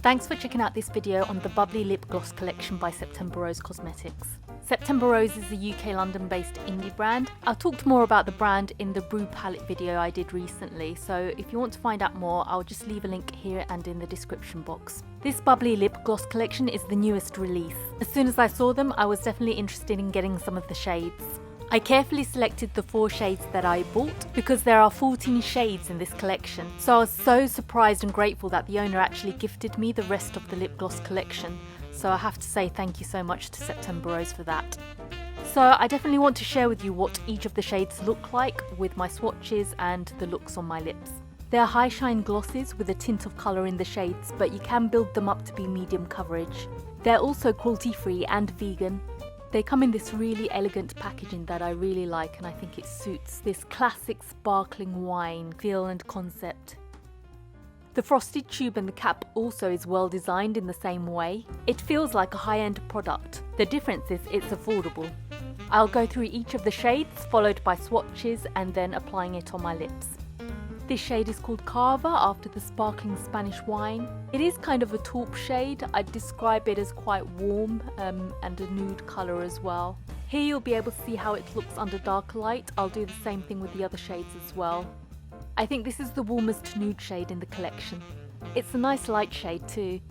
Thanks for checking out this video on the Bubbly Lip Gloss collection by September Rose Cosmetics. September Rose is a UK London-based indie brand. I talked more about the brand in the Brew Palette video I did recently, so if you want to find out more, I'll just leave a link here and in the description box. This Bubbly Lip Gloss collection is the newest release. As soon as I saw them, I was definitely interested in getting some of the shades. I carefully selected the 4 shades that I bought because there are 14 shades in this collection, so I was so surprised and grateful that the owner actually gifted me the rest of the lip gloss collection, so I have to say thank you so much to September Rose for that. So I definitely want to share with you what each of the shades look like with my swatches and the looks on my lips. They are high shine glosses with a tint of colour in the shades, but you can build them up to be medium coverage. They're also cruelty free and vegan. They come in this really elegant packaging that I really like, and I think it suits this classic sparkling wine feel and concept. The frosted tube and the cap also is well designed in the same way. It feels like a high-end product. The difference is it's affordable. I'll go through each of the shades, followed by swatches and then applying it on my lips. This shade is called Cava, after the sparkling Spanish wine. It is kind of a taupe shade. I'd describe it as quite warm and a nude colour as well. Here you'll be able to see how it looks under darker light. I'll do the same thing with the other shades as well. I think this is the warmest nude shade in the collection. It's a nice light shade too.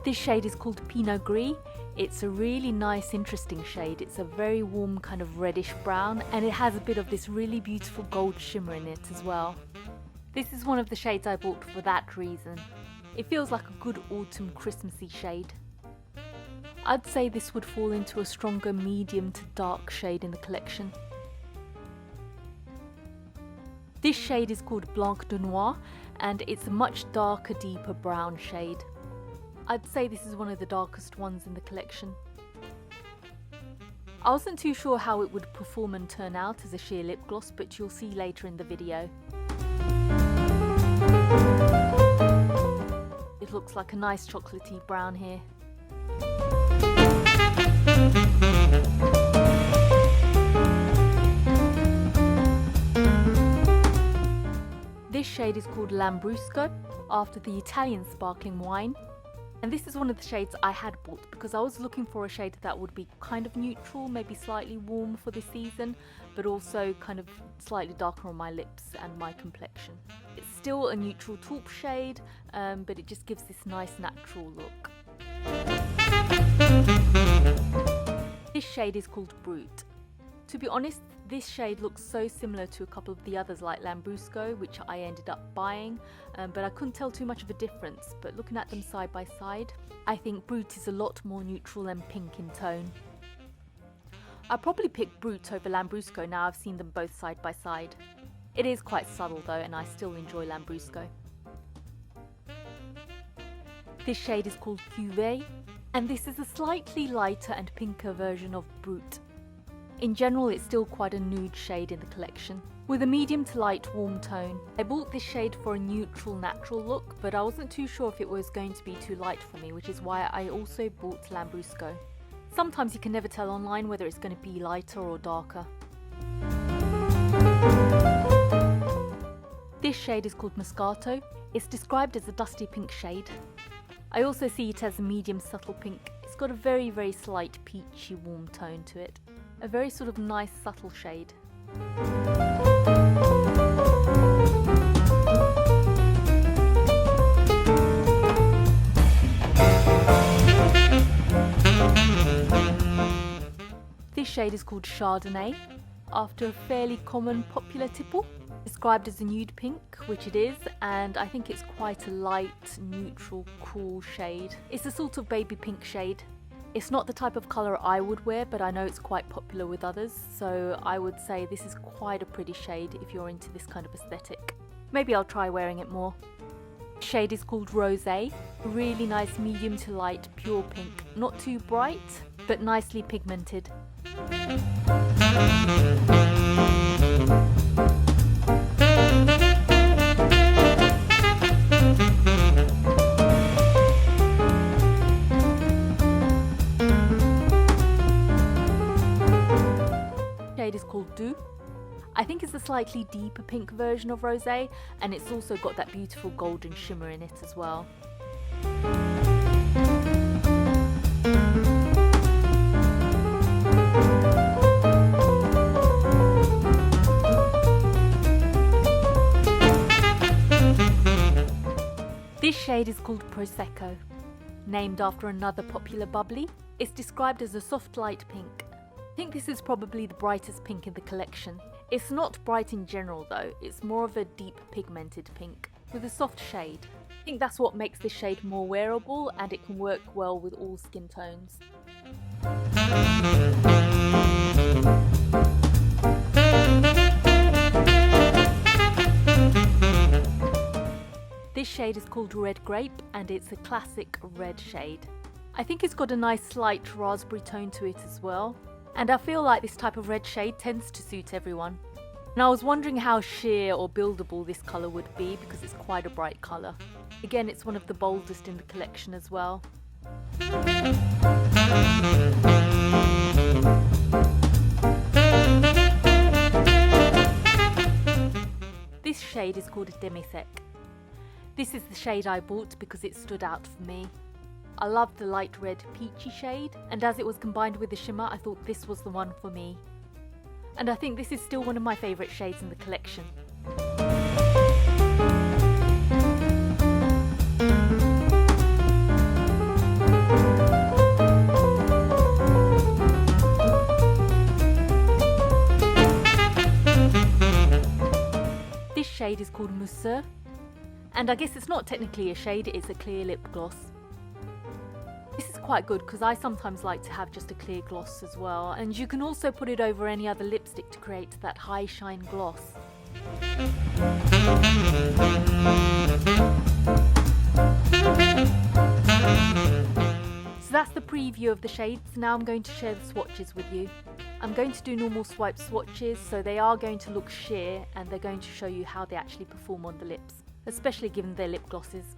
This shade is called Pinot Gris. It's a really nice, interesting shade. It's a very warm kind of reddish brown, and it has a bit of this really beautiful gold shimmer in it as well. This is one of the shades I bought for that reason. It feels like a good autumn Christmassy shade. I'd say this would fall into a stronger medium to dark shade in the collection. This shade is called Blanc de Noir, and it's a much darker, deeper brown shade. I'd say this is one of the darkest ones in the collection. I wasn't too sure how it would perform and turn out as a sheer lip gloss, but you'll see later in the video. It looks like a nice chocolatey brown here. This shade is called Lambrusco, after the Italian sparkling wine. And this is one of the shades I had bought because I was looking for a shade that would be kind of neutral, maybe slightly warm for this season, but also kind of slightly darker on my lips and my complexion. It's still a neutral taupe shade, but it just gives this nice natural look. This shade is called Brut. To be honest, this shade looks so similar to a couple of the others like Lambrusco, which I ended up buying, but I couldn't tell too much of a difference. But looking at them side by side, I think Brut is a lot more neutral and pink in tone. I'll probably pick Brut over Lambrusco now I've seen them both side by side. It is quite subtle though, and I still enjoy Lambrusco. This shade is called Cuvée, and this is a slightly lighter and pinker version of Brut. In general, it's still quite a nude shade in the collection, with a medium to light warm tone. I bought this shade for a neutral natural look, but I wasn't too sure if it was going to be too light for me, which is why I also bought Lambrusco. Sometimes you can never tell online whether it's going to be lighter or darker. This shade is called Moscato. It's described as a dusty pink shade. I also see it as a medium subtle pink. It's got a very, very slight peachy warm tone to it. A very sort of nice subtle shade. This shade is called Chardonnay, after a fairly common popular tipple. Described as a nude pink, which it is, and I think it's quite a light, neutral, cool shade. It's a sort of baby pink shade. It's not the type of colour I would wear, but I know it's quite popular with others, so I would say this is quite a pretty shade if you're into this kind of aesthetic. Maybe I'll try wearing it more. The shade is called Rose, a really nice medium to light pure pink, not too bright, but nicely pigmented. slightly deeper pink version of rosé, and it's also got that beautiful golden shimmer in it as well. This shade is called Prosecco, named after another popular bubbly. It's described as a soft light pink. I think this is probably the brightest pink in the collection. It's not bright in general though, it's more of a deep pigmented pink with a soft shade. I think that's what makes this shade more wearable, and it can work well with all skin tones. This shade is called Red Grape, and it's a classic red shade. I think it's got a nice slight raspberry tone to it as well, and I feel like this type of red shade tends to suit everyone. And I was wondering how sheer or buildable this colour would be because it's quite a bright colour. Again, it's one of the boldest in the collection as well. This shade is called Demi-Sec. This is the shade I bought because it stood out for me. I love the light red peachy shade, and as it was combined with the shimmer, I thought this was the one for me. And I think this is still one of my favourite shades in the collection. This shade is called Mousseux, and I guess it's not technically a shade, it's a clear lip gloss. This is quite good because I sometimes like to have just a clear gloss as well, and you can also put it over any other lipstick to create that high shine gloss. So that's the preview of the shades. Now I'm going to share the swatches with you. I'm going to do normal swipe swatches, so they are going to look sheer and they're going to show you how they actually perform on the lips, especially given their lip glosses.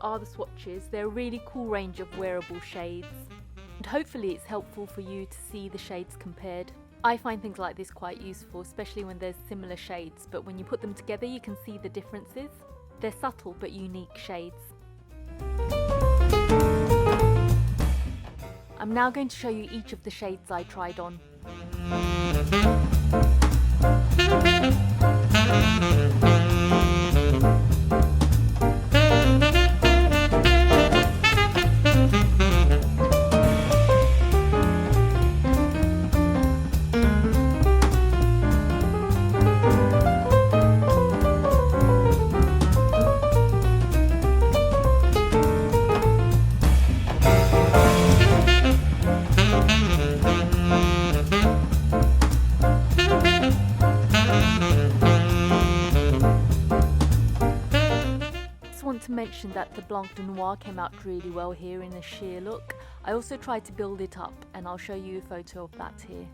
are the swatches. They're a really cool range of wearable shades. And hopefully it's helpful for you to see the shades compared. I find things like this quite useful, especially when there's similar shades, but when you put them together you can see the differences. They're subtle but unique shades. I'm now going to show you each of the shades I tried on. To mention that the Blanc de Noir came out really well here in a sheer look. I also tried to build it up and I'll show you a photo of that here.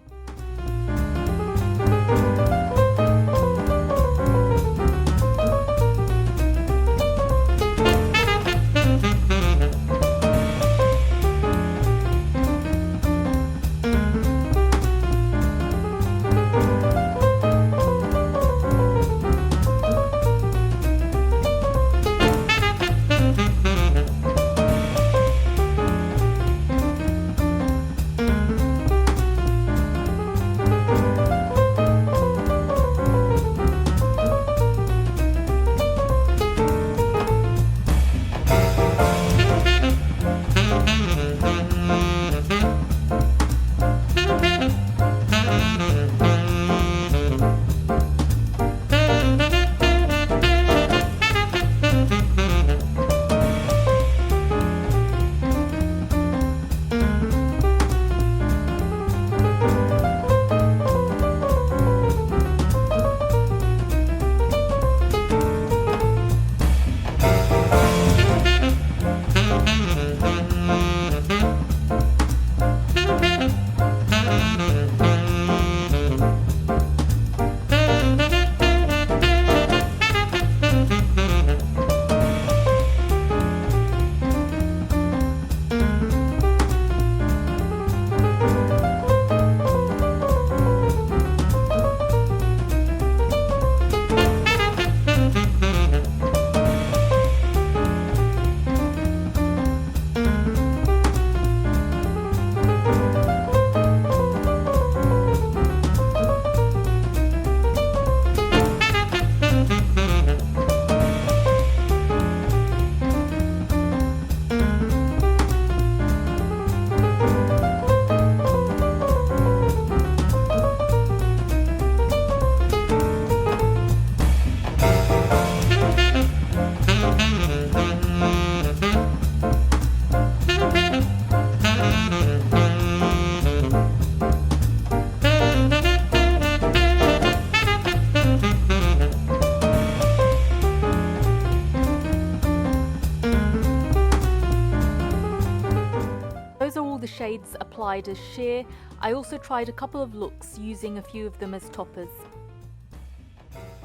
The shades applied as sheer. I also tried a couple of looks using a few of them as toppers.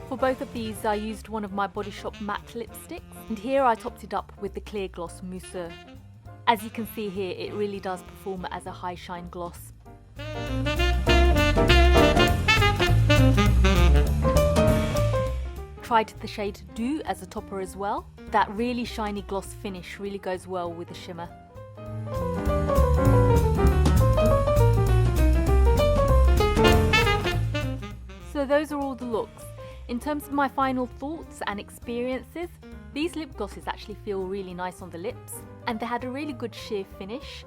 For both of these I used one of my Body Shop matte lipsticks, and here I topped it up with the clear gloss Mousseux. As you can see here, it really does perform as a high shine gloss. Tried the shade Dew as a topper as well. That really shiny gloss finish really goes well with the shimmer. So those are all the looks. In terms of my final thoughts and experiences, these lip glosses actually feel really nice on the lips, and they had a really good sheer finish.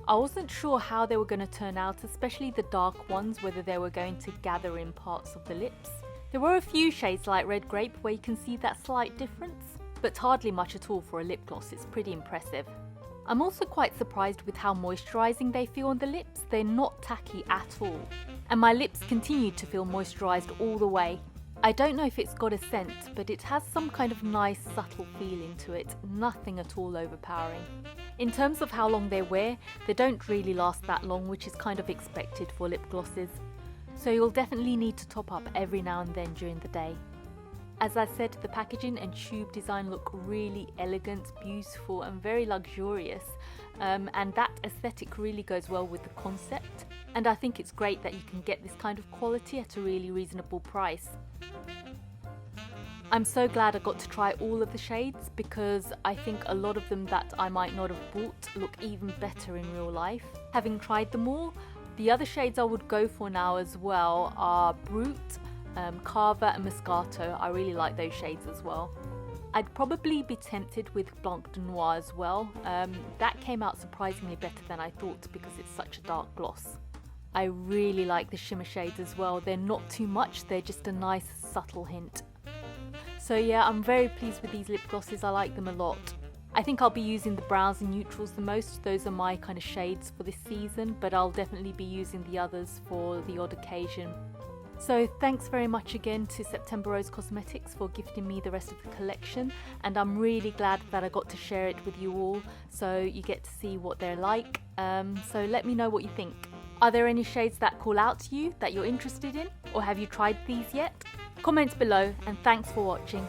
I wasn't sure how they were going to turn out, especially the dark ones, whether they were going to gather in parts of the lips. There were a few shades like Red Grape where you can see that slight difference, but hardly much at all for a lip gloss. It's pretty impressive. I'm also quite surprised with how moisturising they feel on the lips. They're not tacky at all. And my lips continued to feel moisturised all the way. I don't know if it's got a scent, but it has some kind of nice subtle feeling to it, nothing at all overpowering. In terms of how long they wear, they don't really last that long, which is kind of expected for lip glosses. So you'll definitely need to top up every now and then during the day. As I said, the packaging and tube design look really elegant, beautiful and very luxurious, and that aesthetic really goes well with the concept, and I think it's great that you can get this kind of quality at a really reasonable price. I'm so glad I got to try all of the shades, because I think a lot of them that I might not have bought look even better in real life. Having tried them all, the other shades I would go for now as well are Brut, Carver and Moscato. I really like those shades as well. I'd probably be tempted with Blanc de Noir as well. That came out surprisingly better than I thought because it's such a dark gloss. I really like the shimmer shades as well. They're not too much, they're just a nice subtle hint. So yeah, I'm very pleased with these lip glosses, I like them a lot. I think I'll be using the browns and neutrals the most. Those are my kind of shades for this season, but I'll definitely be using the others for the odd occasion. So thanks very much again to September Rose Cosmetics for gifting me the rest of the collection, and I'm really glad that I got to share it with you all, so you get to see what they're like. So let me know what you think. Are there any shades that call out to you that you're interested in, or have you tried these yet? Comment below, and thanks for watching.